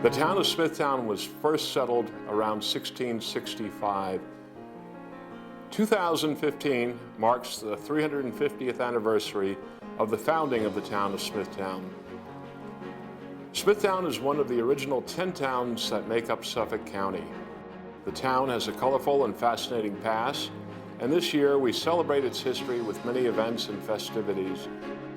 The town of Smithtown was first settled around 1665. 2015 marks the 350th anniversary of the founding of the town of Smithtown. Smithtown is one of the original 10 towns that make up Suffolk County. The town has a colorful and fascinating past, and this year we celebrate its history with many events and festivities.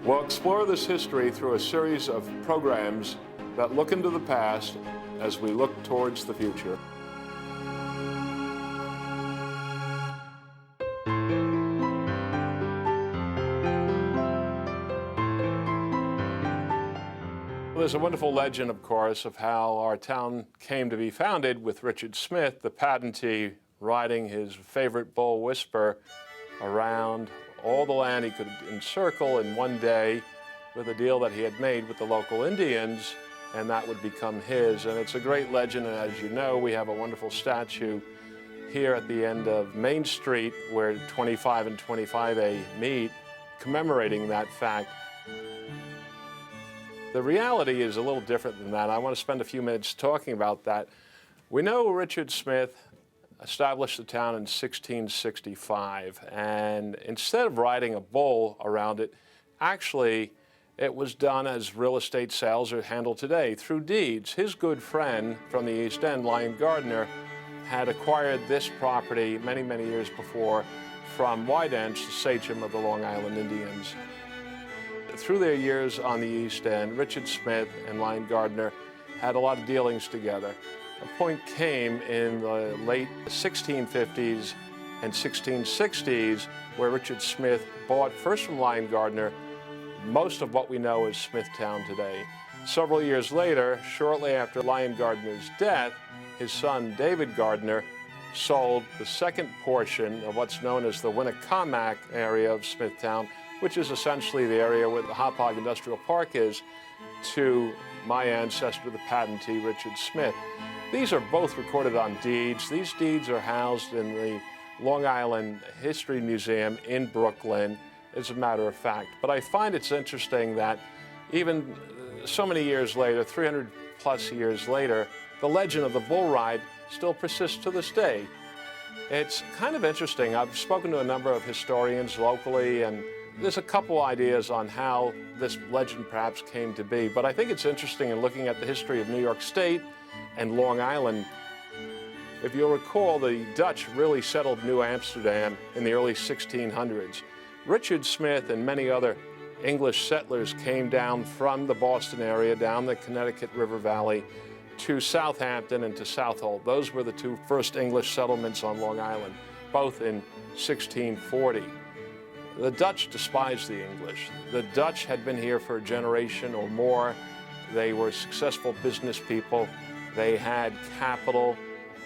We'll explore this history through a series of programs that look into the past as we look towards the future. There's a wonderful legend, of course, of how our town came to be founded with Richard Smith, the patentee, riding his favorite bull Whisper around all the land he could encircle in one day with a deal that he had made with the local Indians, and that would become his. And it's a great legend, and as you know, we have a wonderful statue here at the end of Main Street where 25 and 25A meet, commemorating that fact. The reality is a little different than that. I want to spend a few minutes talking about that. We know Richard Smith established the town in 1665, and instead of riding a bull around it, actually it was done as real estate sales are handled today, through deeds. His good friend from the East End, Lyon Gardner, had acquired this property many, many years before from Wydance, the sachem of the Long Island Indians. Through their years on the East End, Richard Smith and Lyon Gardner had a lot of dealings together. A point came in the late 1650s and 1660s where Richard Smith bought first from Lyon Gardner most of what we know as Smithtown today. Several years later, shortly after Lyon Gardner's death, his son David Gardner sold the second portion of what's known as the Winnacamac area of Smithtown, which is essentially the area where the Hauppauge Industrial Park is, to my ancestor, the patentee Richard Smith. These are both recorded on deeds. These deeds are housed in the Long Island History Museum in Brooklyn, as a matter of fact. But I find it's interesting that even so many years later, 300 plus years later, the legend of the bull ride still persists to this day. It's kind of interesting. I've spoken to a number of historians locally, and there's a couple ideas on how this legend perhaps came to be, but I think it's interesting in looking at the history of New York State and Long Island. If you'll recall, the Dutch really settled New Amsterdam in the early 1600s. Richard Smith and many other English settlers came down from the Boston area, down the Connecticut River Valley, to Southampton and to Southold. Those were the two first English settlements on Long Island, both in 1640. The Dutch despised the English. The Dutch had been here for a generation or more. They were successful business people. They had capital,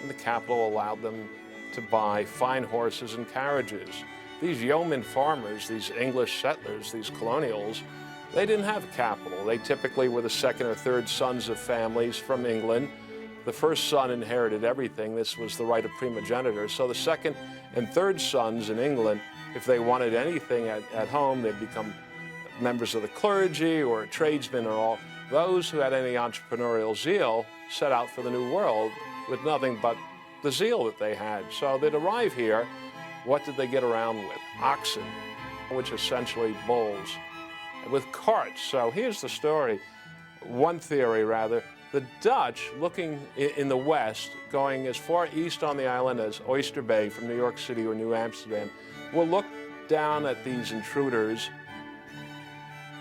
and the capital allowed them to buy fine horses and carriages. These yeoman farmers, these English settlers, these colonials, they didn't have capital. They typically were the second or third sons of families from England. The first son inherited everything. This was the right of primogeniture. So the second and third sons in England, if they wanted anything at home, they'd become members of the clergy or tradesmen or all. Those who had any entrepreneurial zeal set out for the New World with nothing but the zeal that they had. So they'd arrive here. What did they get around with? Oxen, which essentially bulls, with carts. So here's the story, one theory rather. The Dutch, looking in the west, going as far east on the island as Oyster Bay from New York City or New Amsterdam, will look down at these intruders.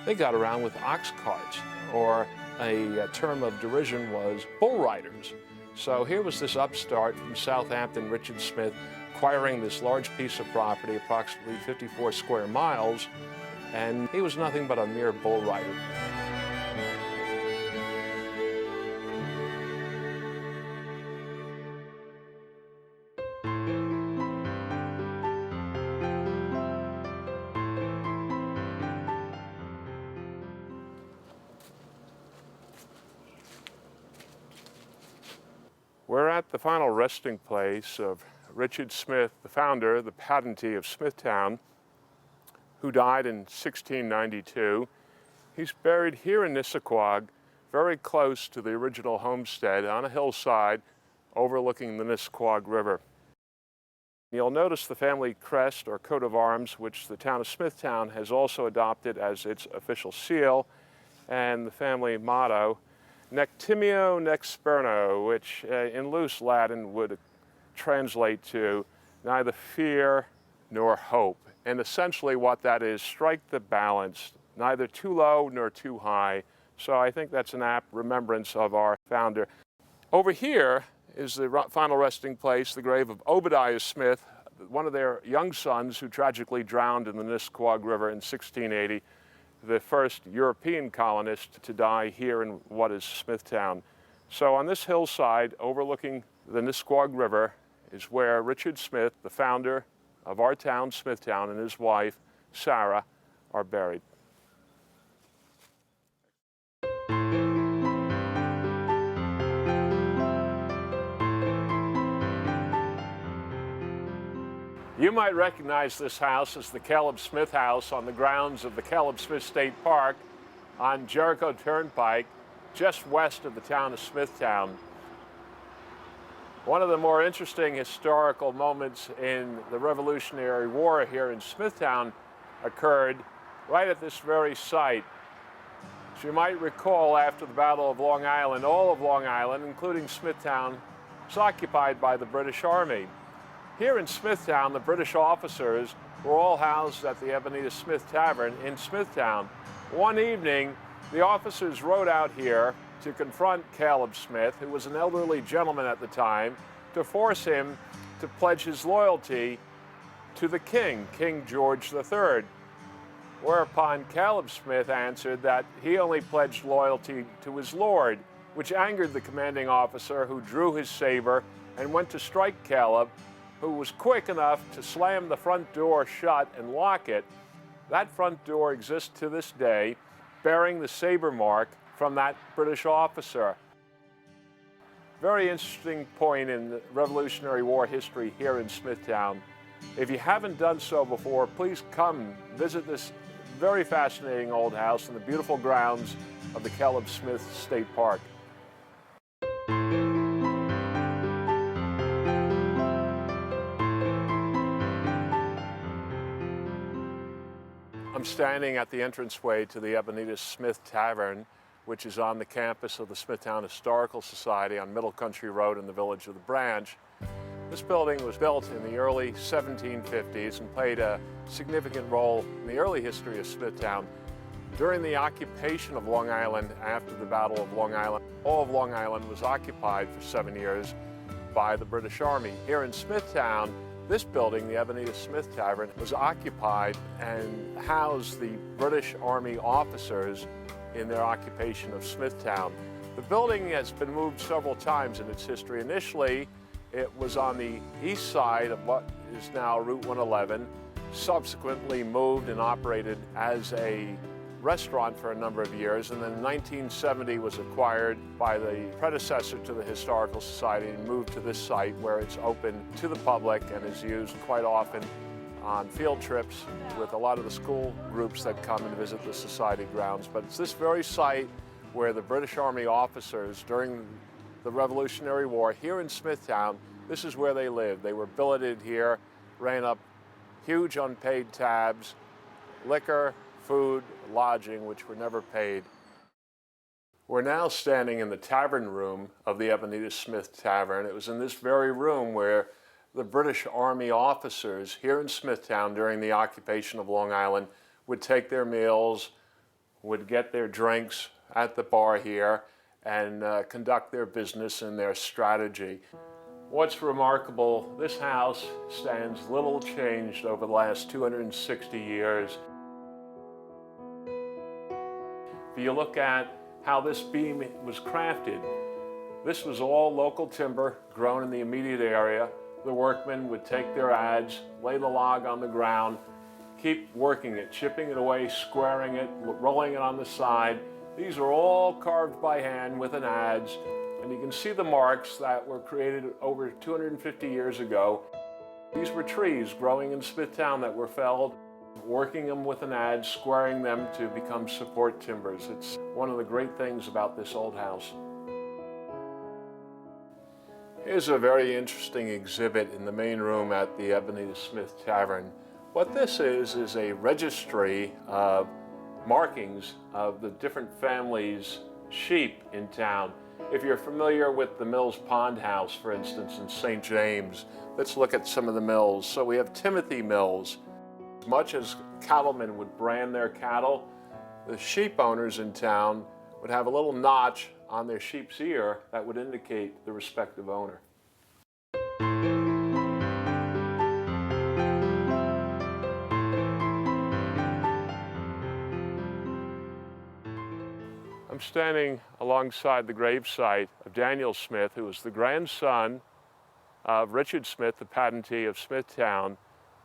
They got around with ox carts, or a term of derision was bull riders. So here was this upstart from Southampton, Richard Smith, acquiring this large piece of property, approximately 54 square miles, and he was nothing but a mere bull rider. We're at the final resting place of Richard Smith, the founder, the patentee of Smithtown, who died in 1692. He's buried here in Nissaquag, very close to the original homestead on a hillside overlooking the Nisqually River. You'll notice the family crest or coat of arms, which the town of Smithtown has also adopted as its official seal, and the family motto, Nec timeo nec sperno, which in loose Latin would translate to neither fear nor hope. And essentially what that is, strike the balance, neither too low nor too high. So I think that's an apt remembrance of our founder. Over here is the final resting place, the grave of Obadiah Smith, one of their young sons who tragically drowned in the Nisqually River in 1680, the first European colonist to die here in what is Smithtown. So on this hillside overlooking the Nisqually River is where Richard Smith, the founder of our town, Smithtown, and his wife, Sarah, are buried. You might recognize this house as the Caleb Smith House on the grounds of the Caleb Smith State Park on Jericho Turnpike, just west of the town of Smithtown. One of the more interesting historical moments in the Revolutionary War here in Smithtown occurred right at this very site. As you might recall, after the Battle of Long Island, all of Long Island, including Smithtown, was occupied by the British Army. Here in Smithtown, the British officers were all housed at the Ebenezer Smith Tavern in Smithtown. One evening, the officers rode out here to confront Caleb Smith, who was an elderly gentleman at the time, to force him to pledge his loyalty to the king, King George III. Whereupon Caleb Smith answered that he only pledged loyalty to his lord, which angered the commanding officer, who drew his saber and went to strike Caleb, who was quick enough to slam the front door shut and lock it. That front door exists to this day, bearing the saber mark from that British officer. Very interesting point in the Revolutionary War history here in Smithtown. If you haven't done so before, please come visit this very fascinating old house in the beautiful grounds of the Caleb Smith State Park. I'm standing at the entranceway to the Ebenezer Smith Tavern, which is on the campus of the Smithtown Historical Society on Middle Country Road in the village of the Branch. This building was built in the early 1750s and played a significant role in the early history of Smithtown. During the occupation of Long Island after the Battle of Long Island, all of Long Island was occupied for 7 years by the British Army. Here in Smithtown, this building, the Ebenezer Smith Tavern, was occupied and housed the British Army officers in their occupation of Smithtown. The building has been moved several times in its history. Initially, it was on the east side of what is now Route 111, subsequently moved and operated as a restaurant for a number of years, and then in 1970 was acquired by the predecessor to the Historical Society and moved to this site where it's open to the public and is used quite often on field trips with a lot of the school groups that come and visit the Society grounds. But it's this very site where the British Army officers during the Revolutionary War here in Smithtown, this is where they lived. They were billeted here, ran up huge unpaid tabs, liquor, food, lodging, which were never paid. We're now standing in the tavern room of the Ebenezer Smith Tavern. It was in this very room where the British Army officers here in Smithtown during the occupation of Long Island would take their meals, would get their drinks at the bar here, and conduct their business and their strategy. What's remarkable, this house stands little changed over the last 260 years. If you look at how this beam was crafted, this was all local timber grown in the immediate area. The workmen would take their adze, lay the log on the ground, keep working it, chipping it away, squaring it, rolling it on the side. These are all carved by hand with an adze, and you can see the marks that were created over 250 years ago. These were trees growing in Smithtown that were felled working them with an adze, squaring them to become support timbers. It's one of the great things about this old house. Here's a very interesting exhibit in the main room at the Ebenezer Smith Tavern. What this is a registry of markings of the different families' sheep in town. If you're familiar with the Mills Pond House, for instance, in St. James, let's look at some of the mills. So we have Timothy Mills. As much as cattlemen would brand their cattle, the sheep owners in town would have a little notch on their sheep's ear that would indicate the respective owner. I'm standing alongside the gravesite of Daniel Smith, who was the grandson of Richard Smith, the patentee of Smithtown.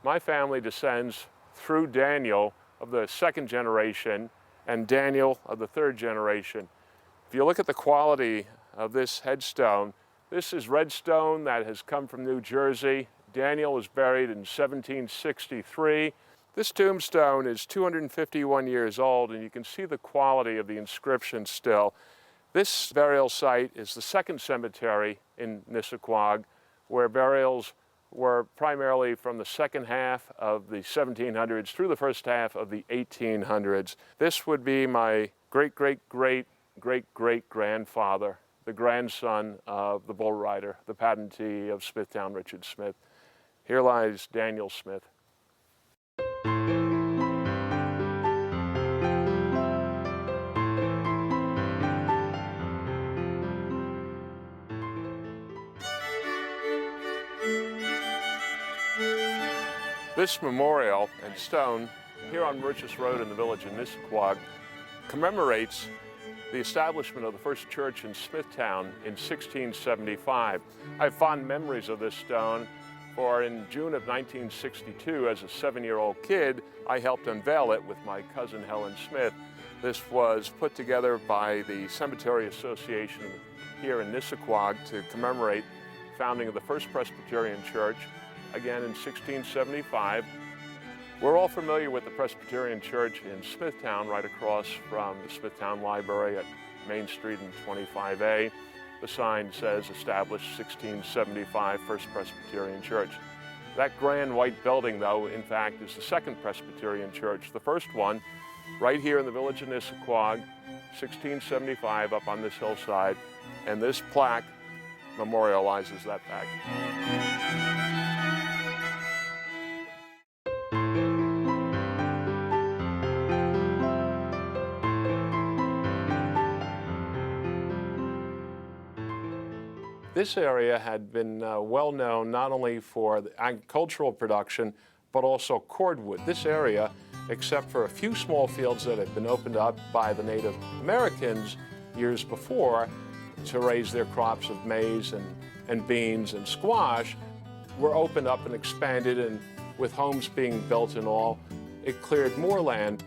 My family descends through Daniel of the second generation and Daniel of the third generation. If you look at the quality of this headstone, this is red stone that has come from New Jersey. Daniel was buried in 1763. This tombstone is 251 years old, and you can see the quality of the inscription still. This burial site is the second cemetery in Nissequogue, where burials were primarily from the second half of the 1700s through the first half of the 1800s. This would be my great-great-great-great-great-grandfather, the grandson of the bull rider, the patentee of Smithtown, Richard Smith. Here lies Daniel Smith. This memorial and stone here on Merchants Road in the village of Nissequogue commemorates the establishment of the first church in Smithtown in 1675. I have fond memories of this stone, for in June of 1962, as a 7-year-old kid, I helped unveil it with my cousin Helen Smith. This was put together by the Cemetery Association here in Nissequogue to commemorate the founding of the first Presbyterian church, again in 1675. We're all familiar with the Presbyterian Church in Smithtown, right across from the Smithtown Library at Main Street in 25A. The sign says, established 1675, First Presbyterian Church. That grand white building, though, in fact, is the Second Presbyterian Church. The first one, right here in the village of Nissequogue, 1675, up on this hillside, and this plaque memorializes that fact. This area had been well known not only for the agricultural production, but also cordwood. This area, except for a few small fields that had been opened up by the Native Americans years before to raise their crops of maize and beans and squash, were opened up and expanded, and with homes being built and all, it cleared more land.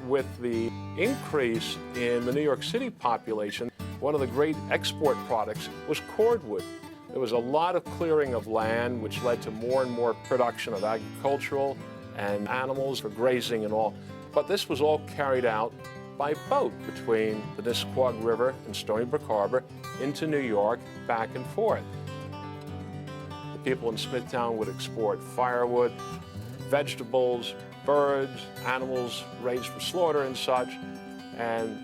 With the increase in the New York City population, one of the great export products was cordwood. There was a lot of clearing of land, which led to more and more production of agricultural and animals for grazing and all. But this was all carried out by boat between the Nissequogue River and Stony Brook Harbor into New York, back and forth. The people in Smithtown would export firewood, vegetables, birds, animals raised for slaughter and such, and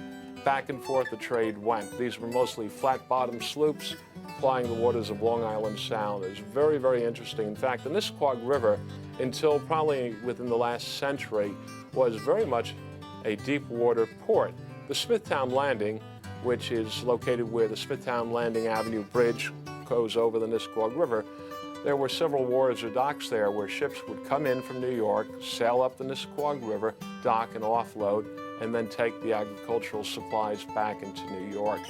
back and forth the trade went. These were mostly flat-bottom sloops plying the waters of Long Island Sound. It was very, very interesting. In fact, the Nissequogue River, until probably within the last century, was very much a deep water port. The Smithtown Landing, which is located where the Smithtown Landing Avenue Bridge goes over the Nissequogue River, there were several wharves or docks there where ships would come in from New York, sail up the Nissequogue River, dock and offload, and then take the agricultural supplies back into New York.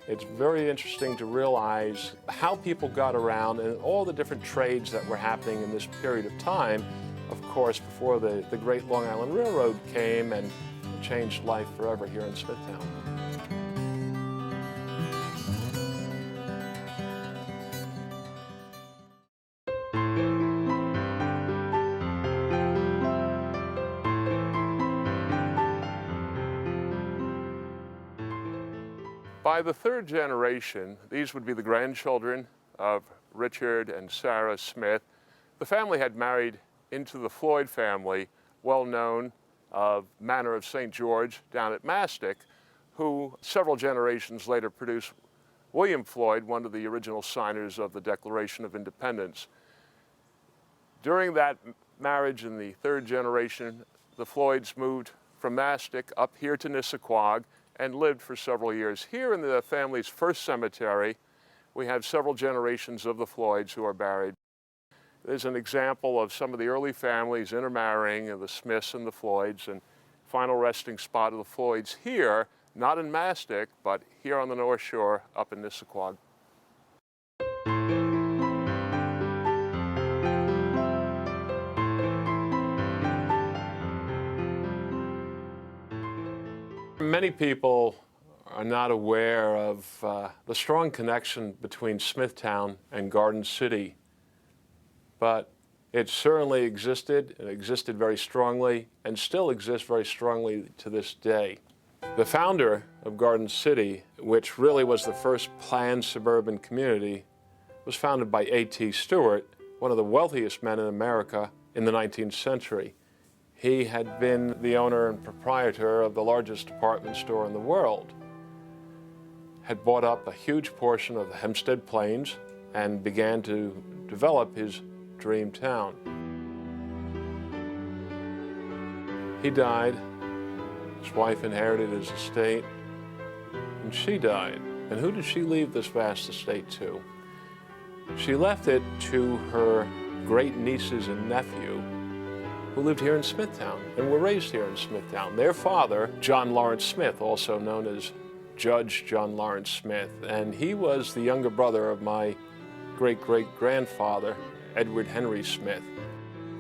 It's very interesting to realize how people got around and all the different trades that were happening in this period of time, of course, before the Great Long Island Railroad came and changed life forever here in Smithtown. By the third generation, these would be the grandchildren of Richard and Sarah Smith. The family had married into the Floyd family, well known of Manor of St. George down at Mastic, who several generations later produced William Floyd, one of the original signers of the Declaration of Independence. During that marriage in the third generation, the Floyds moved from Mastic up here to Nissaquag and lived for several years. Here in the family's first cemetery, we have several generations of the Floyds who are buried. There's an example of some of the early families intermarrying of the Smiths and the Floyds, and final resting spot of the Floyds here, not in Mastic, but here on the North Shore up in Nissaquag. Many people are not aware of the strong connection between Smithtown and Garden City, but it certainly existed. It existed very strongly and still exists very strongly to this day. The founder of Garden City, which really was the first planned suburban community, was founded by A.T. Stewart, one of the wealthiest men in America in the 19th century. He had been the owner and proprietor of the largest department store in the world, had bought up a huge portion of the Hempstead Plains and began to develop his dream town. He died, his wife inherited his estate, and she died. And who did she leave this vast estate to? She left it to her great nieces and nephew, who lived here in Smithtown and were raised here in Smithtown. Their father, John Lawrence Smith, also known as Judge John Lawrence Smith, and he was the younger brother of my great-great-grandfather, Edward Henry Smith.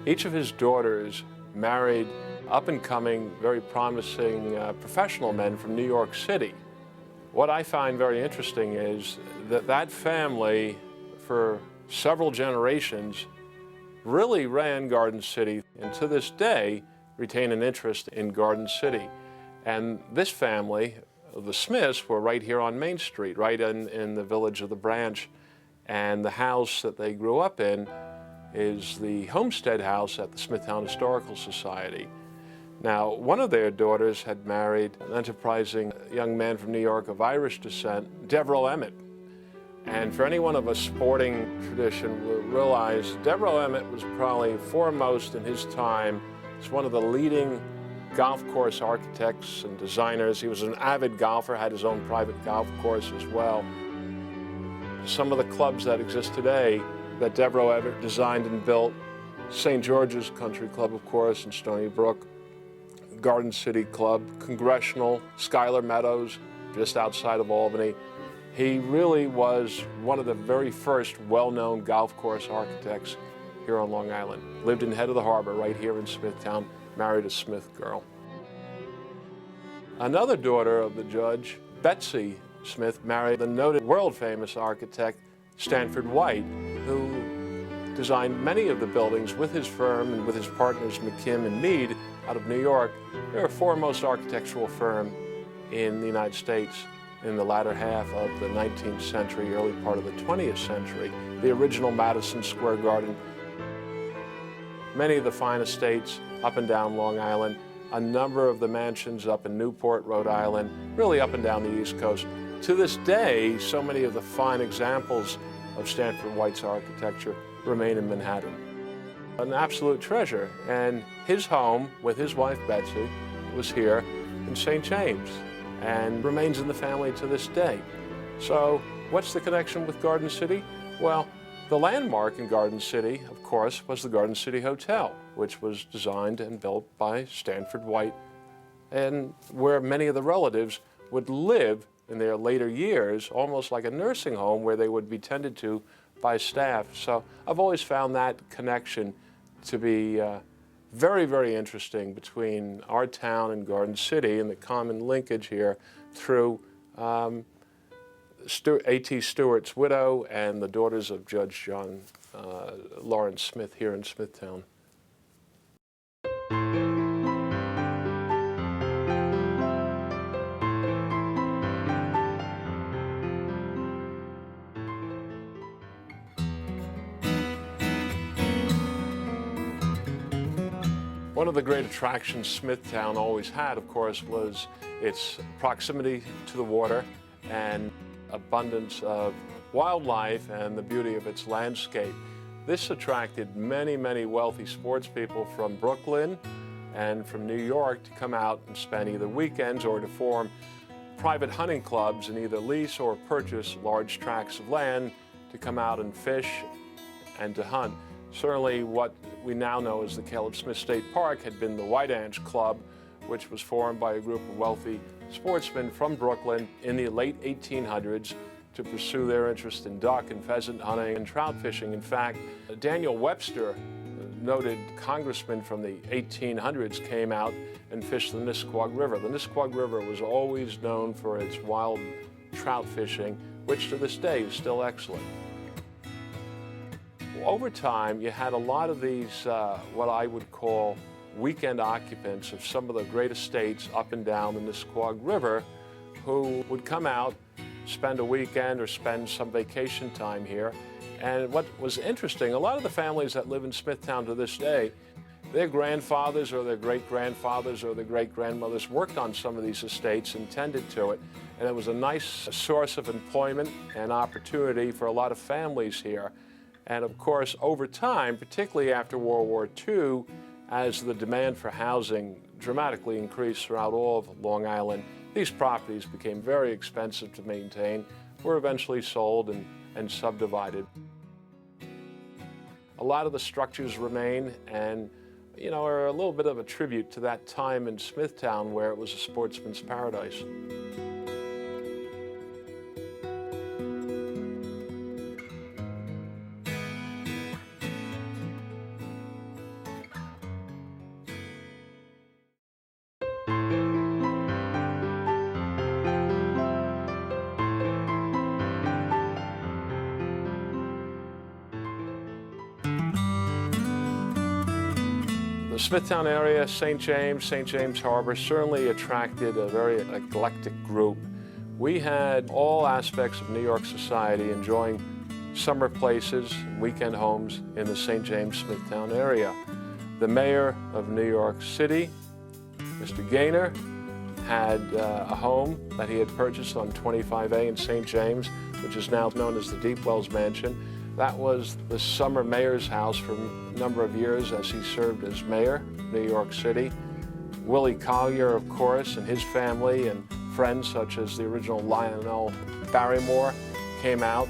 Each of his daughters married up-and-coming, very promising professional men from New York City. What I find very interesting is that that family, for several generations, really ran Garden City, and to this day retain an interest in Garden City. And this family, the Smiths, were right here on Main Street, right in the village of the Branch. And the house that they grew up in is the Homestead House at the Smithtown Historical Society. Now, one of their daughters had married an enterprising young man from New York of Irish descent, Devereux Emmett. And for anyone of a sporting tradition will realize Devereux Emmett was probably foremost in his time as one of the leading golf course architects and designers. He was an avid golfer, had his own private golf course as well. Some of the clubs that exist today that Devereux Emmett designed and built, St. George's Country Club, of course, in Stony Brook, Garden City Club, Congressional, Schuyler Meadows, just outside of Albany. He really was one of the very first well-known golf course architects here on Long Island. Lived in Head of the Harbor right here in Smithtown, married a Smith girl. Another daughter of the judge, Betsy Smith, married the noted world-famous architect Stanford White, who designed many of the buildings with his firm and with his partners McKim and Mead out of New York. They're a foremost architectural firm in the United States in the latter half of the 19th century, early part of the 20th century. The original Madison Square Garden. Many of the fine estates up and down Long Island, a number of the mansions up in Newport, Rhode Island, really up and down the East Coast. To this day, so many of the fine examples of Stanford White's architecture remain in Manhattan. An absolute treasure, and his home with his wife Betsy was here in St. James and remains in the family to this day. So what's the connection with Garden City? Well, the landmark in Garden City, of course, was the Garden City Hotel, which was designed and built by Stanford White, and where many of the relatives would live in their later years, almost like a nursing home where they would be tended to by staff. So I've always found that connection to be very, very interesting between our town and Garden City, and the common linkage here through A.T. Stewart's widow and the daughters of Judge John Lawrence Smith here in Smithtown. One of the great attractions Smithtown always had, of course, was its proximity to the water and abundance of wildlife and the beauty of its landscape. This attracted many, many wealthy sports people from Brooklyn and from New York to come out and spend either weekends or to form private hunting clubs and either lease or purchase large tracts of land to come out and fish and to hunt. Certainly what we now know as the Caleb Smith State Park had been the White Ants Club, which was formed by a group of wealthy sportsmen from Brooklyn in the late 1800s to pursue their interest in duck and pheasant hunting and trout fishing. In fact, Daniel Webster, noted congressman from the 1800s, came out and fished the Nisquogue River. The Nisquogue River was always known for its wild trout fishing, which to this day is still excellent. Over time, you had a lot of these, what I would call weekend occupants of some of the great estates up and down the Nisquogue River who would come out, spend a weekend or spend some vacation time here. And what was interesting, a lot of the families that live in Smithtown to this day, their grandfathers or their great-grandfathers or their great-grandmothers worked on some of these estates and tended to it. And it was a nice source of employment and opportunity for a lot of families here. And of course, over time, particularly after World War II, as the demand for housing dramatically increased throughout all of Long Island, these properties became very expensive to maintain, were eventually sold and subdivided. A lot of the structures remain and, you know, are a little bit of a tribute to that time in Smithtown where it was a sportsman's paradise. The Smithtown area, St. James Harbor, certainly attracted a very eclectic group. We had all aspects of New York society enjoying summer places, weekend homes in the St. James Smithtown area. The mayor of New York City, Mr. Gaynor, had a home that he had purchased on 25A in St. James, which is now known as the Deep Wells Mansion. That was the summer mayor's house for a number of years as he served as mayor of New York City. Willie Collier, of course, and his family and friends such as the original Lionel Barrymore came out,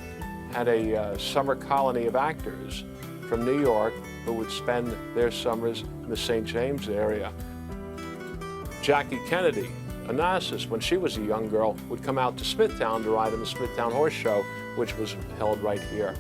had a summer colony of actors from New York who would spend their summers in the St. James area. Jackie Kennedy, Onassis, when she was a young girl, would come out to Smithtown to ride in the Smithtown Horse Show, which was held right here.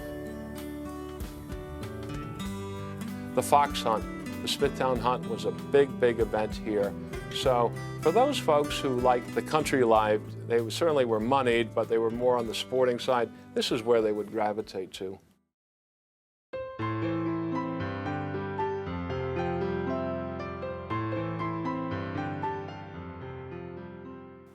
The fox hunt, the Smithtown Hunt, was a big, big event here. So for those folks who liked the country life, they certainly were moneyed, but they were more on the sporting side. This is where they would gravitate to.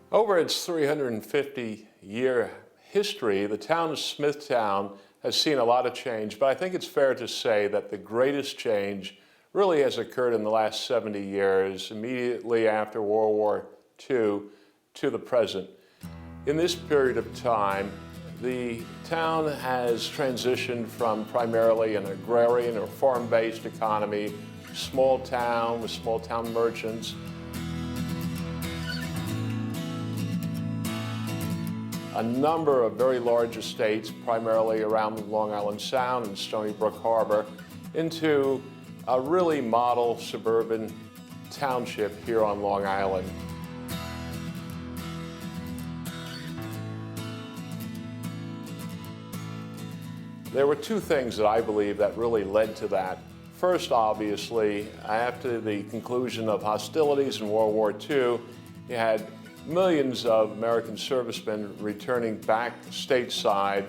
Over its 350-year history, the town of Smithtown has seen a lot of change, but I think it's fair to say that the greatest change really has occurred in the last 70 years, immediately after World War II to the present. In this period of time, the town has transitioned from primarily an agrarian or farm-based economy, small town with small town merchants, a number of very large estates, primarily around Long Island Sound and Stony Brook Harbor, into a really model suburban township here on Long Island. There were two things that I believe that really led to that. First, obviously, after the conclusion of hostilities in World War II, you had millions of American servicemen returning back stateside,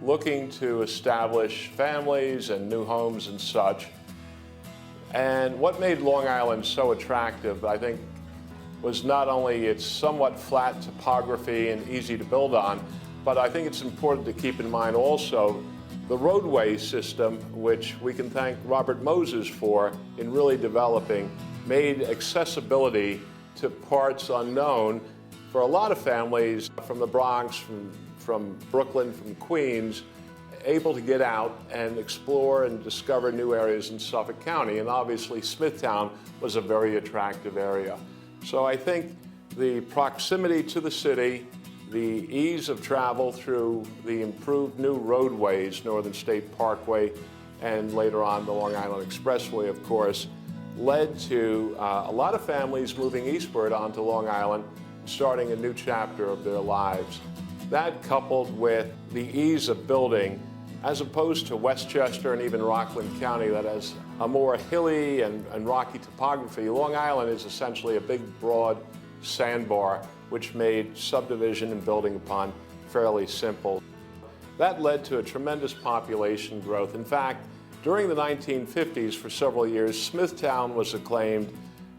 looking to establish families and new homes and such. And what made Long Island so attractive, I think, was not only its somewhat flat topography and easy to build on, but I think it's important to keep in mind also the roadway system, which we can thank Robert Moses for in really developing made accessibility to parts unknown for a lot of families from the Bronx, from Brooklyn, from Queens, able to get out and explore and discover new areas in Suffolk County. And obviously Smithtown was a very attractive area. So I think the proximity to the city, the ease of travel through the improved new roadways, Northern State Parkway, and later on the Long Island Expressway, of course, led to a lot of families moving eastward onto Long Island, starting a new chapter of their lives. That, coupled with the ease of building, as opposed to Westchester and even Rockland County that has a more hilly and rocky topography, Long Island is essentially a big, broad sandbar, which made subdivision and building upon fairly simple. That led to a tremendous population growth. In fact, during the 1950s, for several years, Smithtown was acclaimed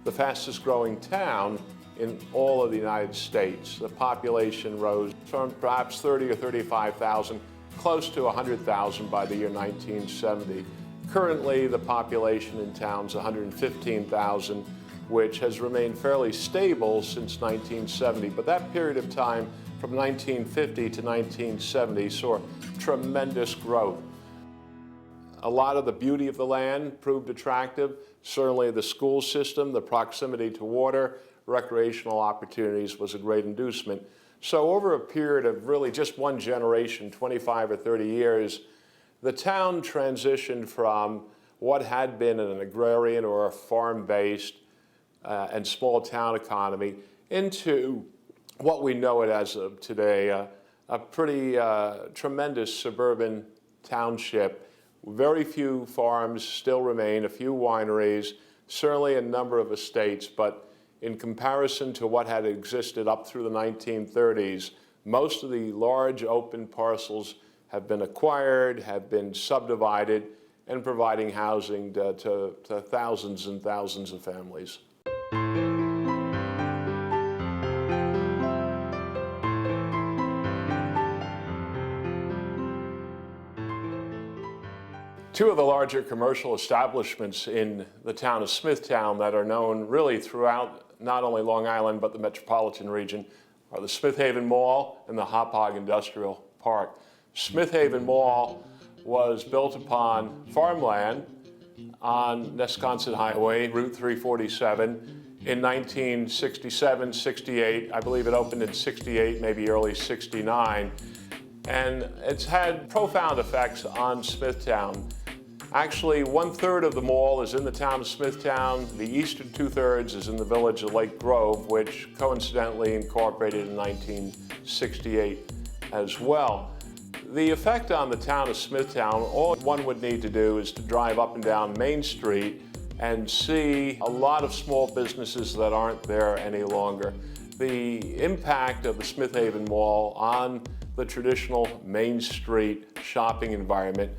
the fastest growing town in all of the United States. The population rose from perhaps 30 or 35,000, close to 100,000 by the year 1970. Currently, the population in town is 115,000, which has remained fairly stable since 1970. But that period of time, from 1950 to 1970, saw tremendous growth. A lot of the beauty of the land proved attractive. Certainly the school system, the proximity to water, recreational opportunities was a great inducement. So over a period of really just one generation, 25 or 30 years, the town transitioned from what had been an agrarian or a farm-based and small town economy into what we know it as of today, a pretty tremendous suburban township. Very few farms still remain, a few wineries, certainly a number of estates, but in comparison to what had existed up through the 1930s, most of the large open parcels have been acquired, have been subdivided, and providing housing to thousands and thousands of families. Two of the larger commercial establishments in the town of Smithtown that are known really throughout not only Long Island but the metropolitan region are the Smith Haven Mall and the Hop Hog Industrial Park. Smith Haven Mall was built upon farmland on Nesconset Highway, Route 347, in 1967-68. I believe it opened in 68, maybe early 69. And it's had profound effects on Smithtown. Actually, 1/3 of the mall is in the town of Smithtown. The eastern 2/3 is in the village of Lake Grove, which coincidentally incorporated in 1968 as well. The effect on the town of Smithtown, all one would need to do is to drive up and down Main Street and see a lot of small businesses that aren't there any longer. The impact of the Smith Haven Mall on the traditional Main Street shopping environment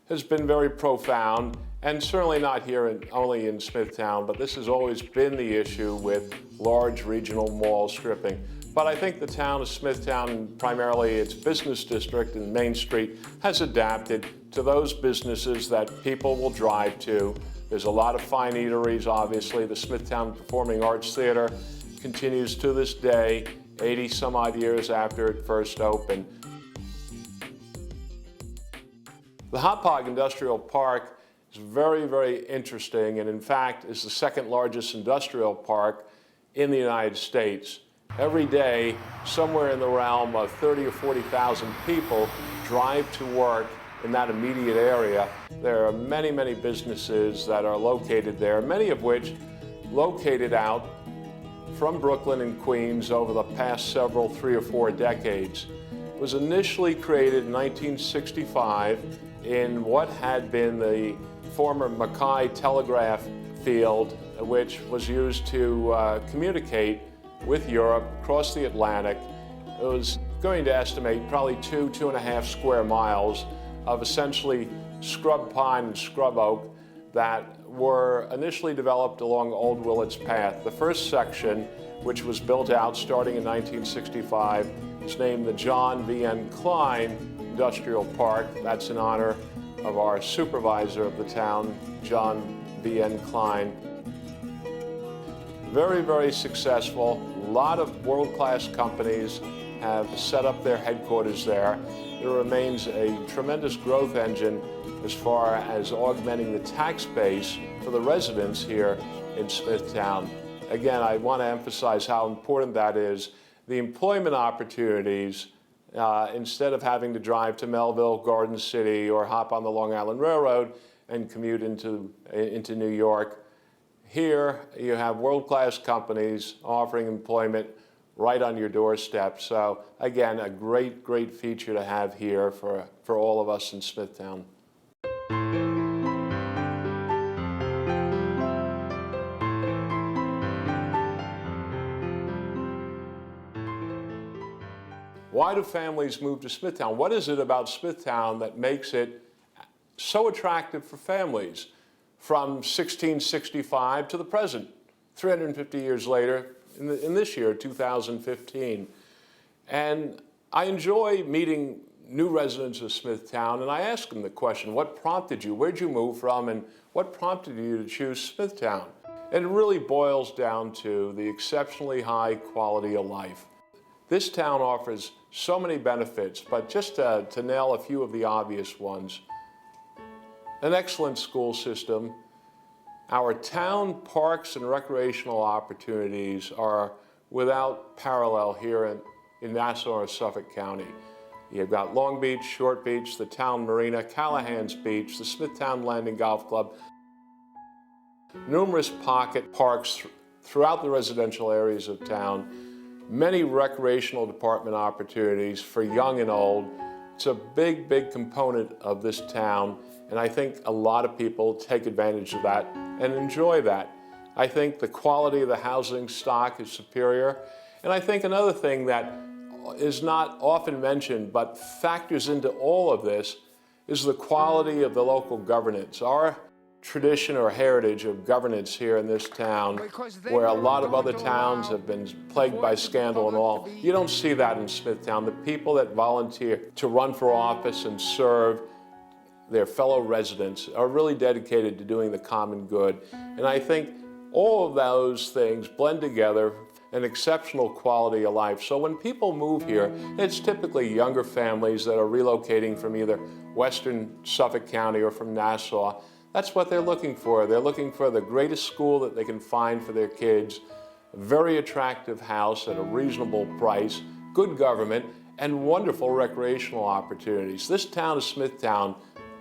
has been very profound, and certainly not here only in Smithtown, but this has always been the issue with large regional mall stripping. But I think the town of Smithtown, primarily its business district and Main Street, has adapted to those businesses that people will drive to. There's a lot of fine eateries, obviously. The Smithtown Performing Arts Theater continues to this day, 80 some odd years after it first opened. The Hop Hog Industrial Park is very, very interesting, and in fact is the second largest industrial park in the United States. Every day, somewhere in the realm of 30 or 40,000 people drive to work in that immediate area. There are many, many businesses that are located there, many of which located out from Brooklyn and Queens over the past several 3 or 4 decades. It was initially created in 1965 in what had been the former Mackay Telegraph Field, which was used to communicate with Europe across the Atlantic. It was going to estimate probably 2.5 square miles of essentially scrub pine and scrub oak that were initially developed along Old Willets Path. The first section, which was built out starting in 1965, is named the John V.N. Klein Industrial Park. That's in honor of our supervisor of the town, John V.N. Klein. Very, very successful. A lot of world-class companies have set up their headquarters there. There remains a tremendous growth engine as far as augmenting the tax base for the residents here in Smithtown. Again, I want to emphasize how important that is. The employment opportunities, instead of having to drive to Melville, Garden City, or hop on the Long Island Railroad and commute into New York, here you have world-class companies offering employment right on your doorstep. So again, a great, great feature to have here for all of us in Smithtown. Why do families move to Smithtown? What is it about Smithtown that makes it so attractive for families from 1665 to the present, 350 years later, in this year, 2015? And I enjoy meeting new residents of Smithtown, and I ask them the question, what prompted you? Where'd you move from, and what prompted you to choose Smithtown? And it really boils down to the exceptionally high quality of life. This town offers so many benefits, but just to nail a few of the obvious ones: an excellent school system. Our town parks and recreational opportunities are without parallel here in Nassau or Suffolk County. You've got Long Beach, Short Beach, the Town Marina, Callahan's Beach, the Smithtown Landing Golf Club, numerous pocket parks throughout the residential areas of town, many recreational department opportunities for young and old. It's a big, big component of this town, and I think a lot of people take advantage of that and enjoy that. I think the quality of the housing stock is superior, and I think another thing that is not often mentioned but factors into all of this is the quality of the local governance. Our tradition or heritage of governance here in this town, where a lot of other towns have been plagued by scandal and all, you don't see that in Smithtown. The people that volunteer to run for office and serve their fellow residents are really dedicated to doing the common good. And I think all of those things blend together an exceptional quality of life. So when people move here, it's typically younger families that are relocating from either western Suffolk County or from Nassau. That's what they're looking for. They're looking for the greatest school that they can find for their kids, a very attractive house at a reasonable price, good government, and wonderful recreational opportunities. This town of Smithtown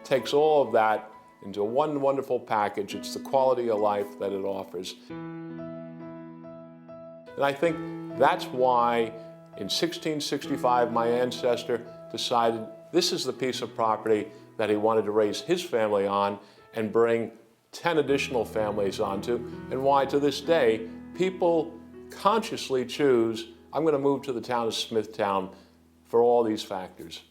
takes all of that into one wonderful package. It's the quality of life that it offers. And I think that's why in 1665 my ancestor decided this is the piece of property that he wanted to raise his family on and bring 10 additional families onto, and why to this day people consciously choose, I'm going to move to the town of Smithtown for all these factors.